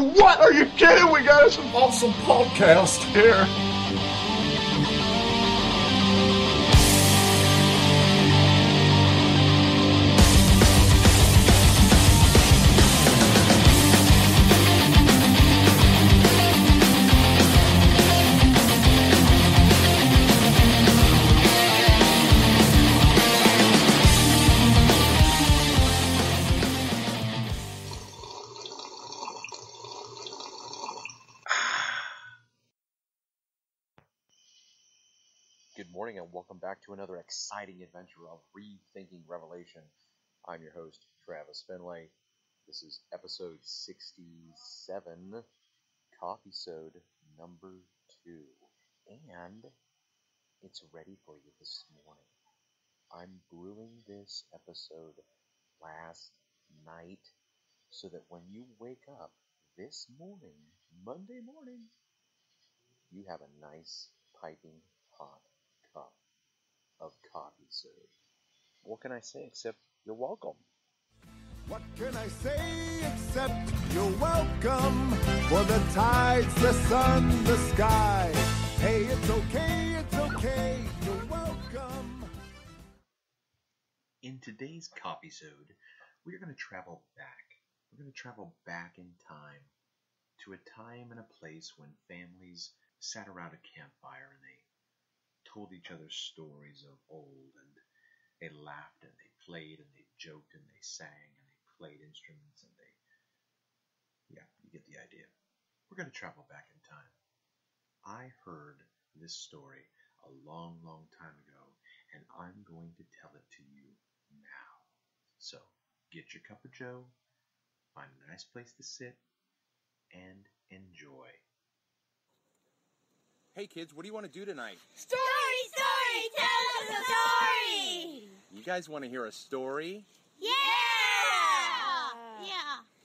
What? Are you kidding? We got us an awesome podcast here. Good morning and welcome back to another exciting adventure of Rethinking Revelation. I'm your host, Travis Finlay. This is episode 67, CoffeeSode number 2. And it's ready for you this morning. I'm brewing this episode last night so that when you wake up this morning, Monday morning, you have a nice piping hot cup of CoffeeSode. What can I say except you're welcome? What can I say except you're welcome? For the tides, the sun, the sky. Hey, it's okay, you're welcome. In today's CoffeeSode, we're going to travel back. We're going to travel back in time to a time and a place when families sat around a campfire and they told each other stories of old, and they laughed and they played and they joked and they sang and they played instruments and yeah, you get the idea. We're going to travel back in time. I heard this story a long, long time ago, and I'm going to tell it to you now. So, get your cup of joe, find a nice place to sit, and enjoy. Hey kids, what do you want to do tonight? Story! Tell us a story! You guys want to hear a story? Yeah!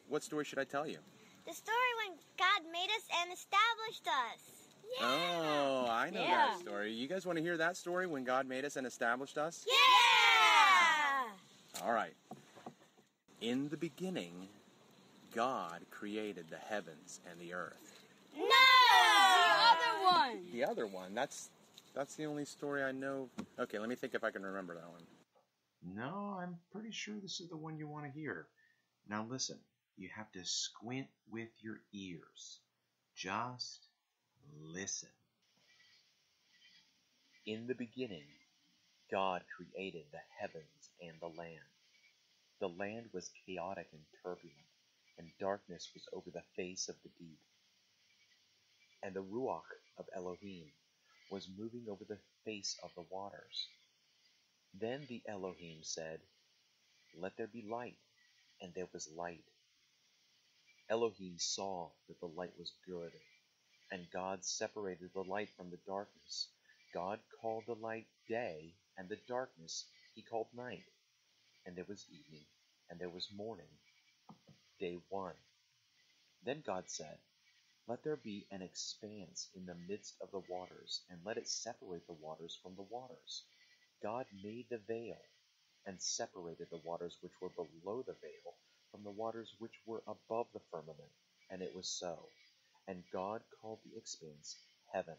What story should I tell you? The story when God made us and established us. Yeah! Oh, I know that story. You guys want to hear that story when God made us and established us? Yeah! All right. In the beginning, God created the heavens and the earth. No! The other one! The other one? That's the only story I know. Okay, let me think if I can remember that one. No, I'm pretty sure this is the one you want to hear. Now listen, you have to squint with your ears. Just listen. In the beginning, God created the heavens and the land. The land was chaotic and turbulent, and darkness was over the face of the deep. And the Ruach of Elohim was moving over the face of the waters. Then the Elohim said, "Let there be light," and there was light. Elohim saw that the light was good, and God separated the light from the darkness. God called the light day, and the darkness he called night. And there was evening, and there was morning, day 1. Then God said, "Let there be an expanse in the midst of the waters, and let it separate the waters from the waters." God made the veil, and separated the waters which were below the veil from the waters which were above the firmament, and it was so. And God called the expanse heaven.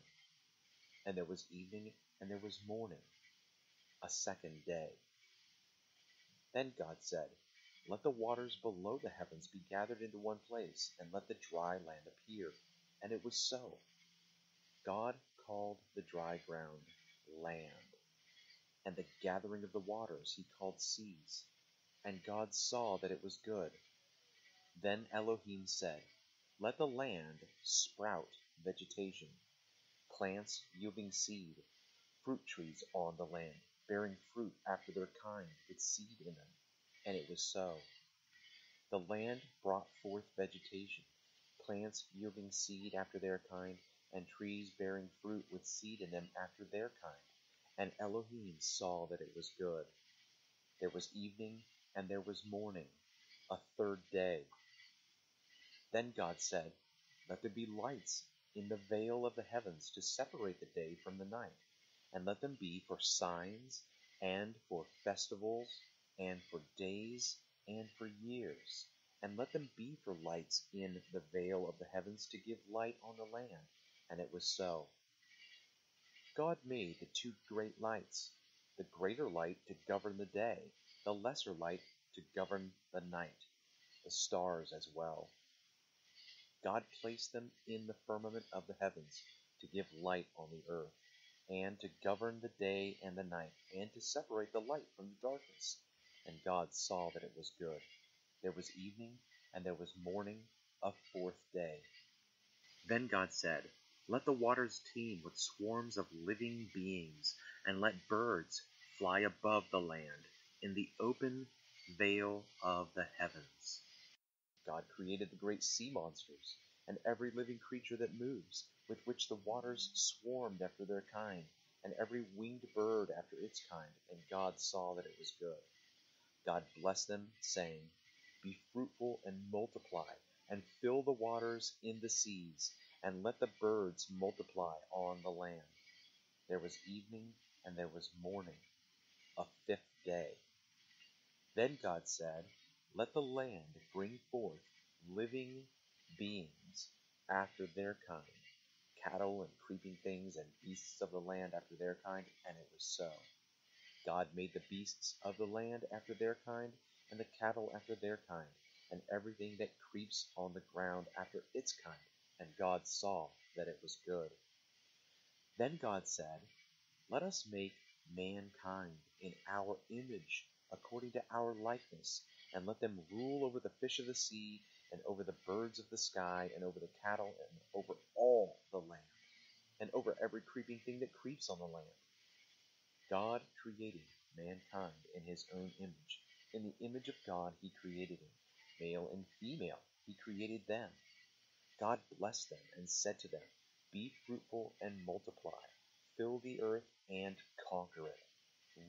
And there was evening, and there was morning, a second day. Then God said, "Let the waters below the heavens be gathered into one place, and let the dry land appear." And it was so. God called the dry ground land, and the gathering of the waters he called seas. And God saw that it was good. Then Elohim said, "Let the land sprout vegetation, plants yielding seed, fruit trees on the land, bearing fruit after their kind, with seed in them." And it was so. The land brought forth vegetation, plants yielding seed after their kind, and trees bearing fruit with seed in them after their kind. And Elohim saw that it was good. There was evening, and there was morning, a third day. Then God said, "Let there be lights in the veil of the heavens to separate the day from the night, and let them be for signs, and for festivals, and for days, and for years, and let them be for lights in the veil of the heavens to give light on the land. And it was so. God made the two great lights, the greater light to govern the day, the lesser light to govern the night, the stars as well. God placed them in the firmament of the heavens to give light on the earth, and to govern the day and the night, and to separate the light from the darkness. And God saw that it was good. There was evening, and there was morning, a fourth day. Then God said, "Let the waters teem with swarms of living beings, and let birds fly above the land in the open veil of the heavens." God created the great sea monsters, and every living creature that moves, with which the waters swarmed after their kind, and every winged bird after its kind, and God saw that it was good. God blessed them, saying, "Be fruitful and multiply, and fill the waters in the seas, and let the birds multiply on the land." There was evening, and there was morning, a fifth day. Then God said, "Let the land bring forth living beings after their kind, cattle and creeping things and beasts of the land after their kind," and it was so. God made the beasts of the land after their kind, and the cattle after their kind, and everything that creeps on the ground after its kind, and God saw that it was good. Then God said, "Let us make mankind in our image, according to our likeness, and let them rule over the fish of the sea, and over the birds of the sky, and over the cattle, and over all the land, and over every creeping thing that creeps on the land." God created mankind in his own image. In the image of God he created him. Male and female he created them. God blessed them and said to them, "Be fruitful and multiply. Fill the earth and conquer it.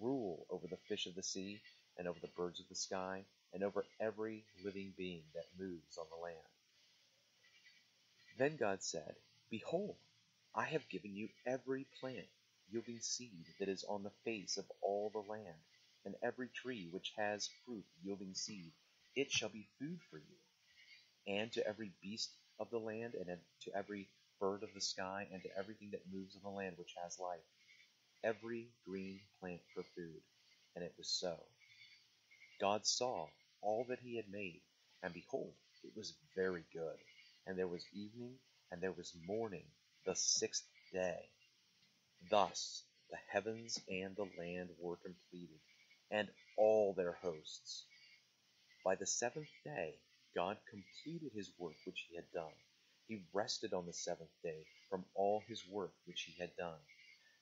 Rule over the fish of the sea, and over the birds of the sky, and over every living being that moves on the land." Then God said, "Behold, I have given you every plant yielding seed that is on the face of all the land, and every tree which has fruit yielding seed, it shall be food for you. And to every beast of the land, and to every bird of the sky, and to everything that moves on the land which has life, every green plant for food." And it was so. God saw all that he had made, and behold, it was very good. And there was evening, and there was morning, the sixth day. Thus the heavens and the land were completed, and all their hosts. By the seventh day God completed his work which he had done. He rested on the seventh day from all his work which he had done.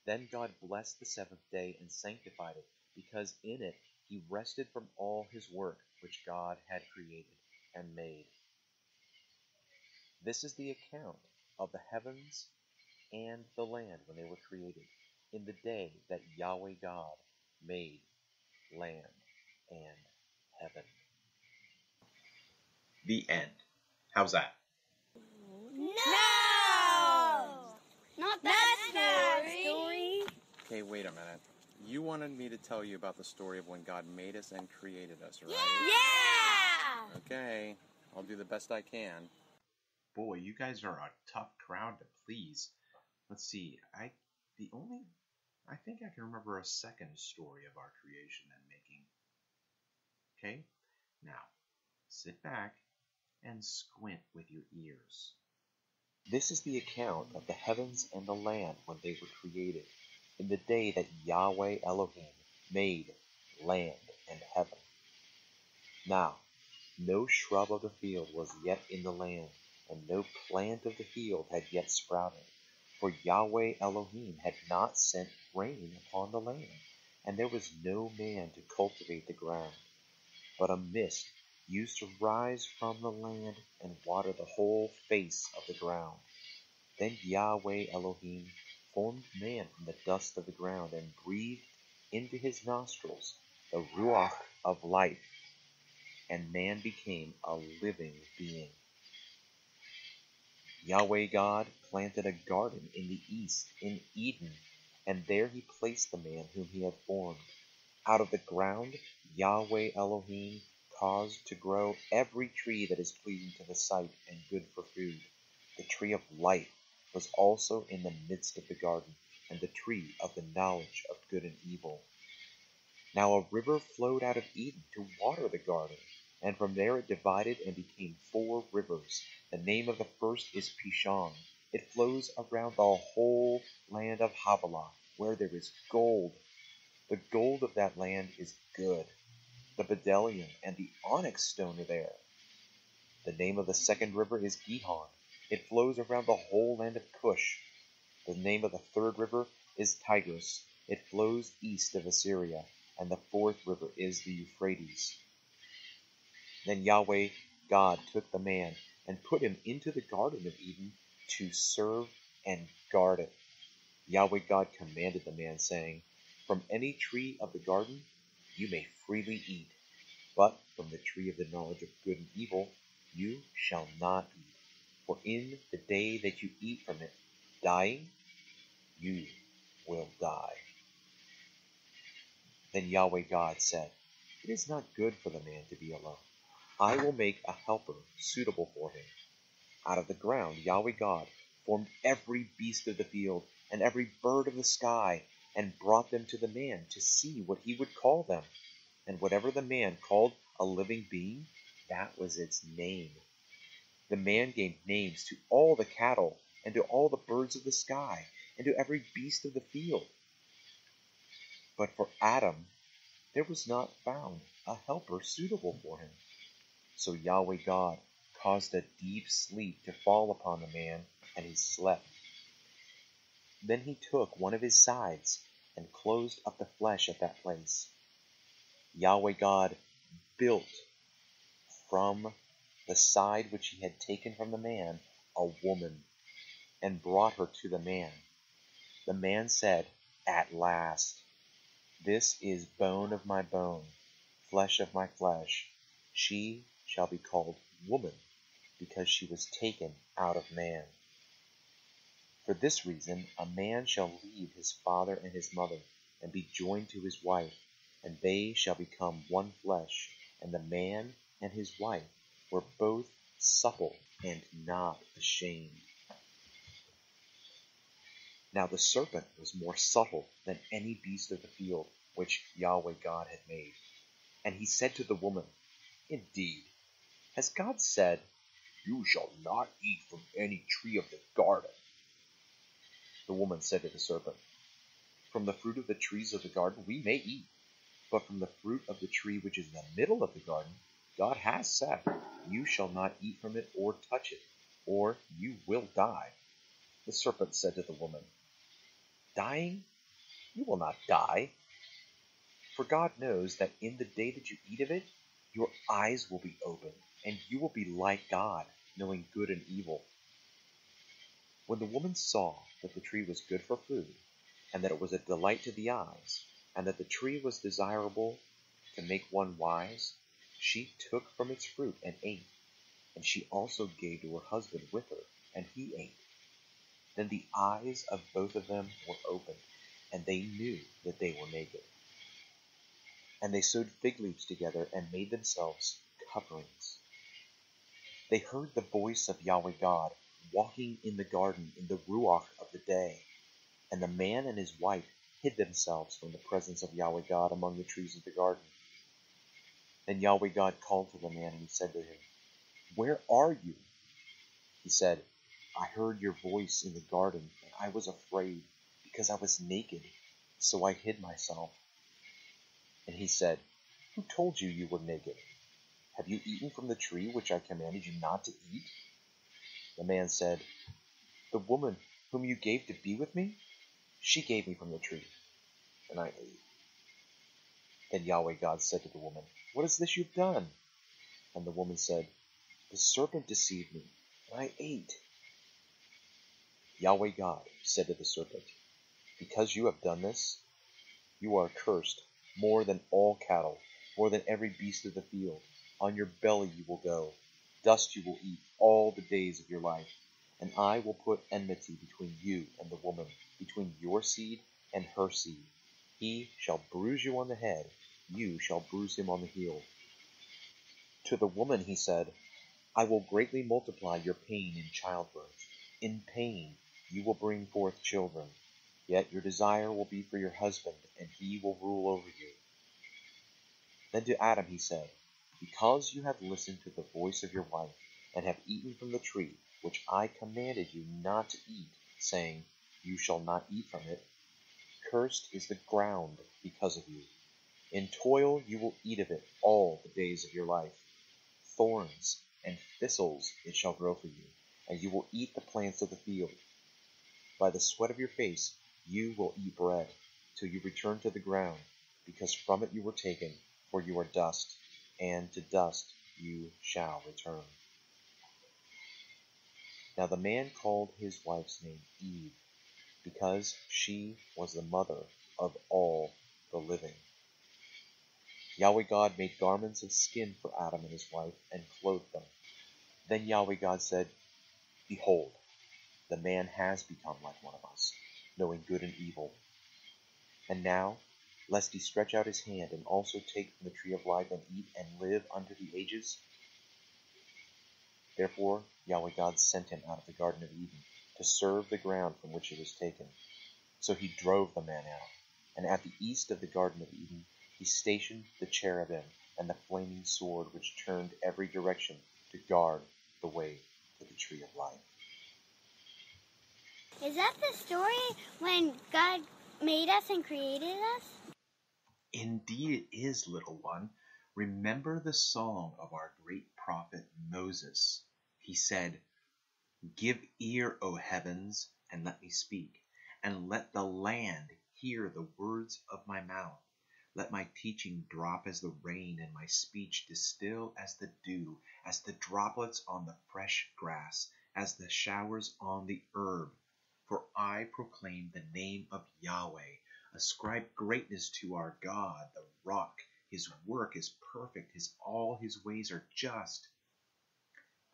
Then God blessed the seventh day and sanctified it, because in it he rested from all his work which God had created and made. This is the account of the heavens and the land when they were created, in the day that Yahweh God made land and heaven. The end. How's that? No! Not that story. Okay, wait a minute. You wanted me to tell you about the story of when God made us and created us, right? Yeah! Okay, I'll do the best I can. Boy, you guys are a tough crowd to please. Let's see. I think I can remember a second story of our creation and making. Okay? Now, sit back and squint with your ears. This is the account of the heavens and the land when they were created, in the day that Yahweh Elohim made land and heaven. Now, no shrub of the field was yet in the land, and no plant of the field had yet sprouted, for Yahweh Elohim had not sent rain upon the land, and there was no man to cultivate the ground. But a mist used to rise from the land and water the whole face of the ground. Then Yahweh Elohim formed man from the dust of the ground and breathed into his nostrils the ruach of life, and man became a living being. Yahweh God planted a garden in the east, in Eden, and there he placed the man whom he had formed. Out of the ground Yahweh Elohim caused to grow every tree that is pleasing to the sight and good for food. The tree of life was also in the midst of the garden, and the tree of the knowledge of good and evil. Now a river flowed out of Eden to water the garden, and from there it divided and became 4 rivers. The name of the first is Pishon. It flows around the whole land of Havilah, where there is gold. The gold of that land is good. The bdellium and the onyx stone are there. The name of the second river is Gihon. It flows around the whole land of Cush. The name of the third river is Tigris. It flows east of Assyria. And the fourth river is the Euphrates. Then Yahweh God took the man and put him into the garden of Eden to serve and guard it. Yahweh God commanded the man, saying, "From any tree of the garden you may freely eat, but from the tree of the knowledge of good and evil you shall not eat. For in the day that you eat from it, dying, you will die." Then Yahweh God said, "It is not good for the man to be alone. I will make a helper suitable for him." Out of the ground Yahweh God formed every beast of the field and every bird of the sky, and brought them to the man to see what he would call them. And whatever the man called a living being, that was its name. The man gave names to all the cattle, and to all the birds of the sky, and to every beast of the field. But for Adam there was not found a helper suitable for him. So Yahweh God caused a deep sleep to fall upon the man, and he slept. Then he took one of his sides and closed up the flesh at that place. Yahweh God built from the side which he had taken from the man a woman, and brought her to the man. The man said, "At last, this is bone of my bone, flesh of my flesh. She shall be called woman, because she was taken out of man." For this reason a man shall leave his father and his mother, and be joined to his wife, and they shall become one flesh. And the man and his wife were both supple and not ashamed. Now the serpent was more subtle than any beast of the field which Yahweh God had made. And he said to the woman, "Indeed, has God said, 'You shall not eat from any tree of the garden'?" The woman said to the serpent, "From the fruit of the trees of the garden we may eat, but from the fruit of the tree which is in the middle of the garden, God has said, 'You shall not eat from it or touch it, or you will die.'" The serpent said to the woman, "Dying? You will not die. For God knows that in the day that you eat of it, your eyes will be opened, and you will be like God, knowing good and evil." When the woman saw that the tree was good for food, and that it was a delight to the eyes, and that the tree was desirable to make one wise, she took from its fruit and ate, and she also gave to her husband with her, and he ate. Then the eyes of both of them were opened, and they knew that they were naked. And they sewed fig leaves together and made themselves coverings. They heard the voice of Yahweh God walking in the garden in the ruach of the day. And the man and his wife hid themselves from the presence of Yahweh God among the trees of the garden. Then Yahweh God called to the man, and he said to him, "Where are you?" He said, "I heard your voice in the garden, and I was afraid, because I was naked, so I hid myself." And he said, "Who told you you were naked? Have you eaten from the tree which I commanded you not to eat?" The man said, "The woman whom you gave to be with me, she gave me from the tree, and I ate." Then Yahweh God said to the woman, "What is this you've done?" And the woman said, "The serpent deceived me, and I ate." Yahweh God said to the serpent, "Because you have done this, you are cursed more than all cattle, more than every beast of the field. On your belly you will go, dust you will eat all the days of your life. And I will put enmity between you and the woman, between your seed and her seed. He shall bruise you on the head, you shall bruise him on the heel." To the woman he said, I will greatly multiply your pain in childbirth. In pain you will bring forth children. Yet your desire will be for your husband, and he will rule over you. Then to Adam he said, Because you have listened to the voice of your wife, and have eaten from the tree which I commanded you not to eat, saying, You shall not eat from it, cursed is the ground because of you. In toil you will eat of it all the days of your life. Thorns and thistles it shall grow for you, and you will eat the plants of the field. By the sweat of your face you will eat bread, till you return to the ground, because from it you were taken, for you are dust, and to dust you shall return. Now the man called his wife's name Eve, because she was the mother of all the living. Yahweh God made garments of skin for Adam and his wife, and clothed them. Then Yahweh God said, Behold, the man has become like one of us, knowing good and evil. And now, lest he stretch out his hand and also take from the tree of life and eat and live unto the ages. Therefore Yahweh God sent him out of the Garden of Eden to serve the ground from which he was taken. So he drove the man out, and at the east of the Garden of Eden he stationed the cherubim and the flaming sword which turned every direction to guard the way to the tree of life. Is that the story when God made us and created us? Indeed it is, little one. Remember the song of our great prophet Moses. He said, Give ear, O heavens, and let me speak, and let the land hear the words of my mouth. Let my teaching drop as the rain, and my speech distill as the dew, as the droplets on the fresh grass, as the showers on the herb. For I proclaim the name of Yahweh. Ascribe greatness to our God, the rock. His work is perfect. All his ways are just.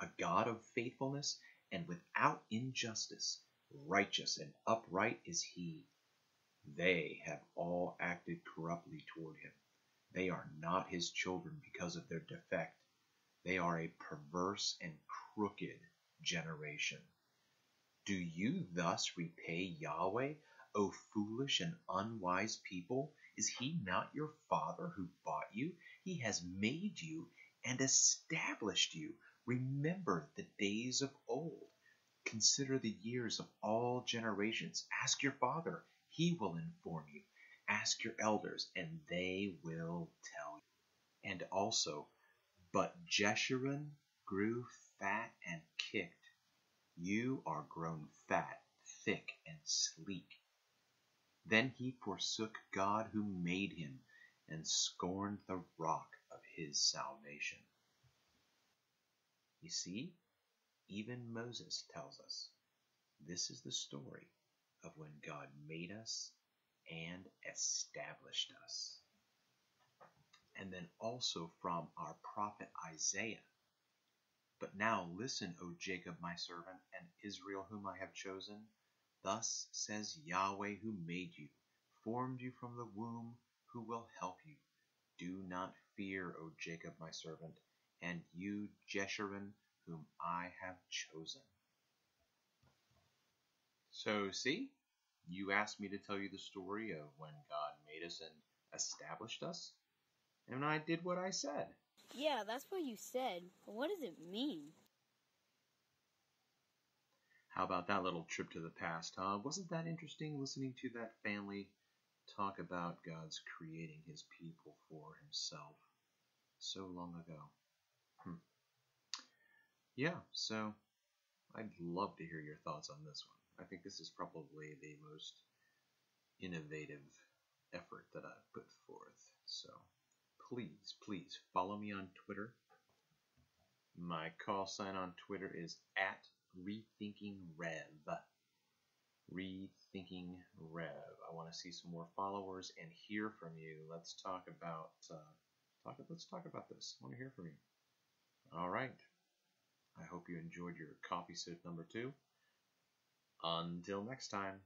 A God of faithfulness and without injustice. Righteous and upright is he. They have all acted corruptly toward him. They are not his children because of their defect. They are a perverse and crooked generation. Do you thus repay Yahweh, O foolish and unwise people? Is he not your father who bought you? He has made you and established you. Remember the days of old. Consider the years of all generations. Ask your father, he will inform you. Ask your elders, and they will tell you. And also, but Jeshurun grew fat and kicked. You are grown fat, thick, and sleek. Then he forsook God who made him, and scorned the rock of his salvation. You see, even Moses tells us this is the story of when God made us and established us. And then also from our prophet Isaiah. But now listen, O Jacob my servant, and Israel whom I have chosen. Thus says Yahweh who made you, formed you from the womb, who will help you. Do not fear, O Jacob my servant, and you Jeshurun whom I have chosen. So see, you asked me to tell you the story of when God made us and established us, and I did what I said. Yeah, that's what you said, but what does it mean? How about that little trip to the past, huh? Wasn't that interesting listening to that family talk about God's creating his people for himself so long ago? Yeah, so I'd love to hear your thoughts on this one. I think this is probably the most innovative effort that I've put forth. So please follow me on Twitter. My call sign on Twitter is @RethinkingRev. RethinkingRev. I want to see some more followers and hear from you. Let's talk about this. I want to hear from you. All right. I hope you enjoyed your CoffeeSode number 2. Until next time.